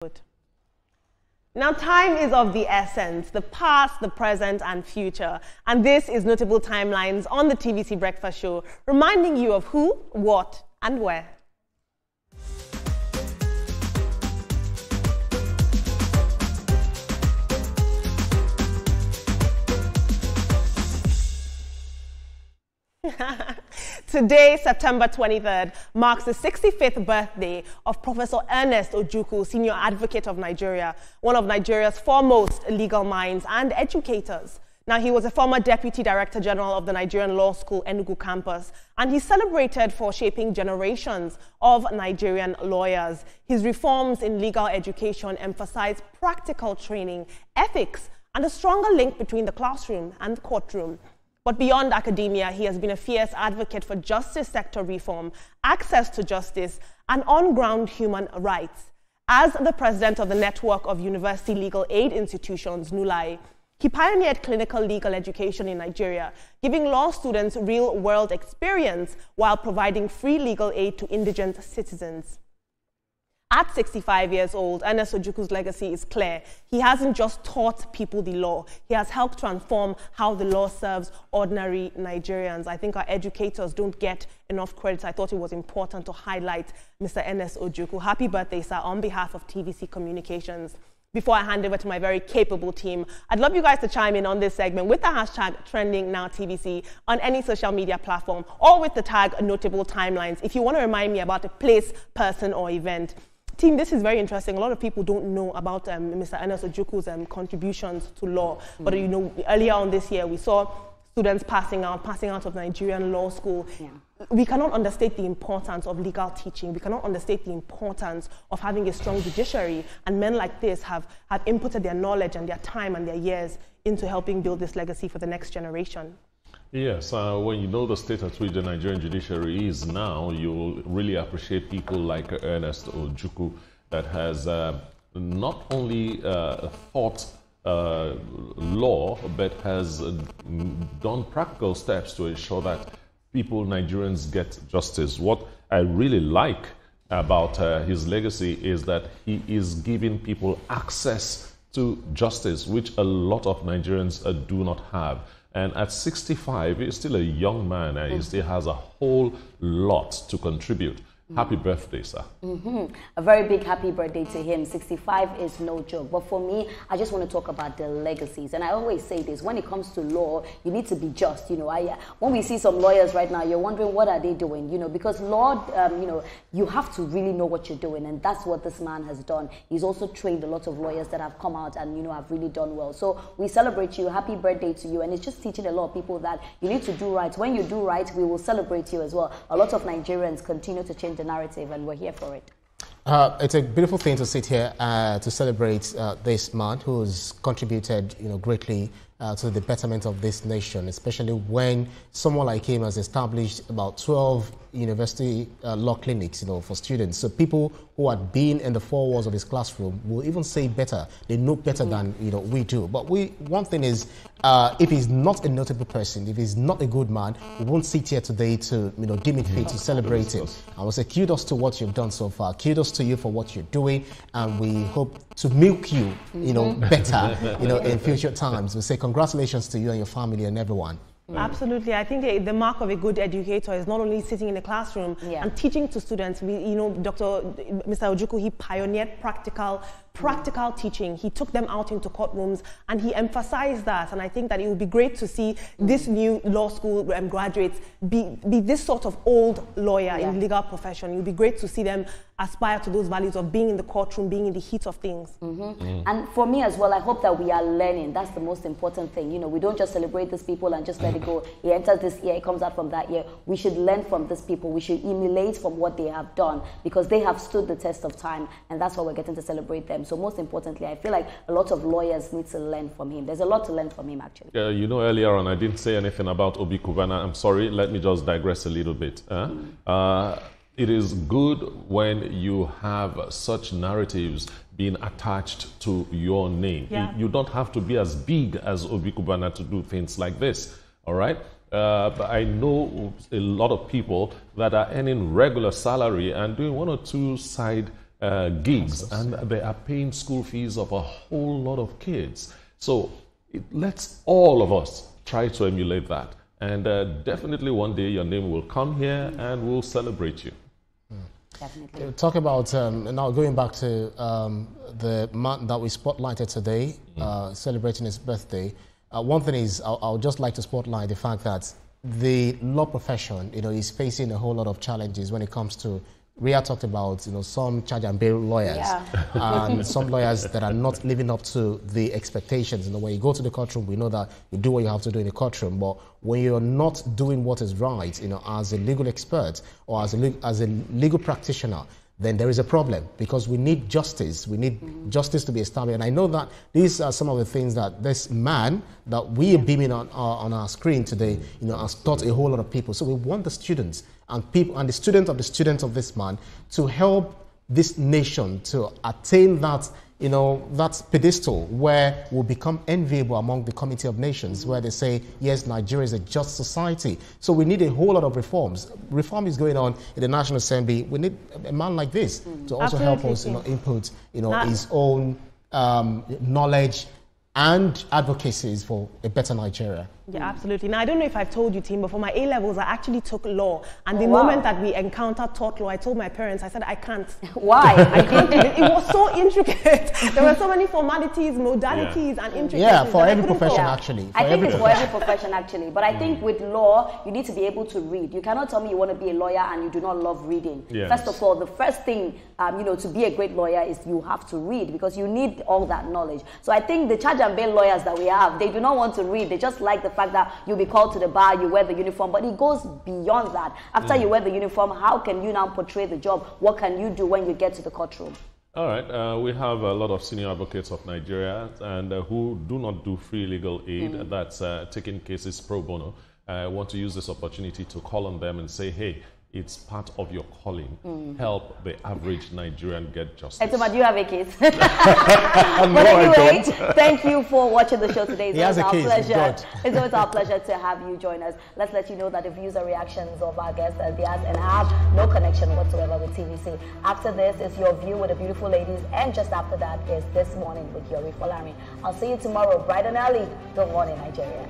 Good. Now, time is of the essence, the past, the present, and future. And this is Notable Timelines on the TVC Breakfast Show, reminding you of who, what, and where. Today, September 23rd, marks the 65th birthday of Professor Ernest Ojukwu, Senior Advocate of Nigeria, one of Nigeria's foremost legal minds and educators. Now, he was a former Deputy Director General of the Nigerian Law School, Enugu campus, and he's celebrated for shaping generations of Nigerian lawyers. His reforms in legal education emphasize practical training, ethics, and a stronger link between the classroom and the courtroom. But beyond academia, he has been a fierce advocate for justice sector reform, access to justice, and on-ground human rights. As the president of the Network of University Legal Aid Institutions, NULAI, he pioneered clinical legal education in Nigeria, giving law students real-world experience while providing free legal aid to indigent citizens. At 65 years old, Ernest Ojukwu's legacy is clear. He hasn't just taught people the law, he has helped transform how the law serves ordinary Nigerians. I think our educators don't get enough credit. I thought it was important to highlight Mr. Ernest Ojukwu. Happy birthday, sir, on behalf of TVC Communications. Before I hand over to my very capable team, I'd love you guys to chime in on this segment with the hashtag TrendingNowTVC on any social media platform, or with the tag Notable Timelines if you want to remind me about a place, person, or event. Team, this is very interesting. A lot of people don't know about Mr. Ernest Ojukwu's contributions to law. But you know, earlier on this year, we saw students passing out of Nigerian law school. Yeah. We cannot understate the importance of legal teaching. We cannot understate the importance of having a strong judiciary. And men like this have inputted their knowledge and their time and their years into helping build this legacy for the next generation. Yes, when you know the state at which the Nigerian judiciary is now, you really appreciate people like Ernest Ojukwu that has not only taught law, but has done practical steps to ensure that people, Nigerians, get justice. What I really like about his legacy is that he is giving people access to justice, which a lot of Nigerians do not have. And at 65, he's still a young man and he still has a whole lot to contribute. Happy birthday, sir. A very big happy birthday to him. 65 is no joke. But for me, I just want to talk about the legacies. And I always say this, when it comes to law, you need to be just. You know, when we see some lawyers right now, you're wondering what are they doing? You know, because law, you know, you have to really know what you're doing. And that's what this man has done. He's also trained a lot of lawyers that have come out and, you know, have really done well. So we celebrate you. Happy birthday to you. And it's just teaching a lot of people that you need to do right. When you do right, we will celebrate you as well. A lot of Nigerians continue to change the narrative, and we're here for it. It's a beautiful thing to sit here to celebrate this man who's contributed, you know, greatly to the betterment of this nation, especially when someone like him has established about 12 university law clinics, you know, for students. So people who had been in the four walls of his classroom will even say better. They know better than, you know, we do. But one thing is, if he's not a notable person, if he's not a good man, we won't sit here today to, you know, deem it fit to celebrate him. I will say kudos to what you've done so far. Kudos to you for what you're doing, and we hope to milk you, you know, better, you know, in future times. We say congratulations to you and your family and everyone. Absolutely. I think the mark of a good educator is not only sitting in a classroom and teaching to students. You know, Mr. Ojukwu, he pioneered practical teaching. He took them out into courtrooms and he emphasized that. And I think that it would be great to see this new law school graduates be this sort of old lawyer in the legal profession. It would be great to see them aspire to those values of being in the courtroom, being in the heat of things. And for me as well, I hope that we are learning. That's the most important thing. You know, we don't just celebrate these people and just let it go. He enters this year, it comes out from that year. We should learn from these people. We should emulate from what they have done, because they have stood the test of time, and that's why we're getting to celebrate them. So most importantly, I feel like a lot of lawyers need to learn from him. There's a lot to learn from him, actually. You know, earlier on, I didn't say anything about Obi Kubana. I'm sorry, let me just digress a little bit. It is good when you have such narratives being attached to your name. You don't have to be as big as Obi Kubana to do things like this, all right? But I know a lot of people that are earning regular salary and doing one or two side gigs, and they are paying school fees of a whole lot of kids. So let's all of us try to emulate that. And definitely one day your name will come here and we'll celebrate you. Definitely. Talk about, now going back to the man that we spotlighted today, celebrating his birthday. One thing is, I would just like to spotlight the fact that the law profession, is facing a whole lot of challenges when it comes to, Ria talked about, some charge and bail lawyers, and some lawyers that are not living up to the expectations. When you go to the courtroom, we know that you do what you have to do in the courtroom, but when you're not doing what is right, as a legal expert or as a legal practitioner, then there is a problem, because we need justice. We need justice to be established. And I know that these are some of the things that this man that we are beaming on our screen today, has taught a whole lot of people. So we want the students and people and the students of this man to help this nation to attain that, that pedestal where we'll become enviable among the Committee of Nations, where they say, yes, Nigeria is a just society. So we need a whole lot of reforms. Reform is going on in the National Assembly. We need a man like this to also help us, input, his own knowledge and advocacies for a better Nigeria. Yeah, absolutely. Now, I don't know if I've told you, team, but for my A-levels, I actually took law. And the moment that we encountered tort law, I told my parents, I said, I can't. Why? I can't do it. It was so intricate. There were so many formalities, modalities, and intricacies. Yeah, for every profession, actually. I think it's for every profession, actually. But I think with law, you need to be able to read. You cannot tell me you want to be a lawyer and you do not love reading. Yes. First of all, the first thing, to be a great lawyer is you have to read, because you need all that knowledge. So I think the charge and bail lawyers that we have, they do not want to read. They just like the fact that you'll be called to the bar, you wear the uniform, but it goes beyond that. After you wear the uniform, how can you now portray the job? What can you do when you get to the courtroom? All right, we have a lot of senior advocates of Nigeria and who do not do free legal aid, that's taking cases pro bono. I want to use this opportunity to call on them and say, hey, it's part of your calling. Help the average Nigerian get justice. Etoma, do you have a case? No, but anyway, thank you for watching the show today. He has a case. It's always our pleasure to have you join us. Let's let you know that the views and reactions of our guests and have no connection whatsoever with TVC. After this is Your View with the Beautiful Ladies, and just after that is This Morning with Yori Folami. I'll see you tomorrow bright and early. Good morning, Nigeria.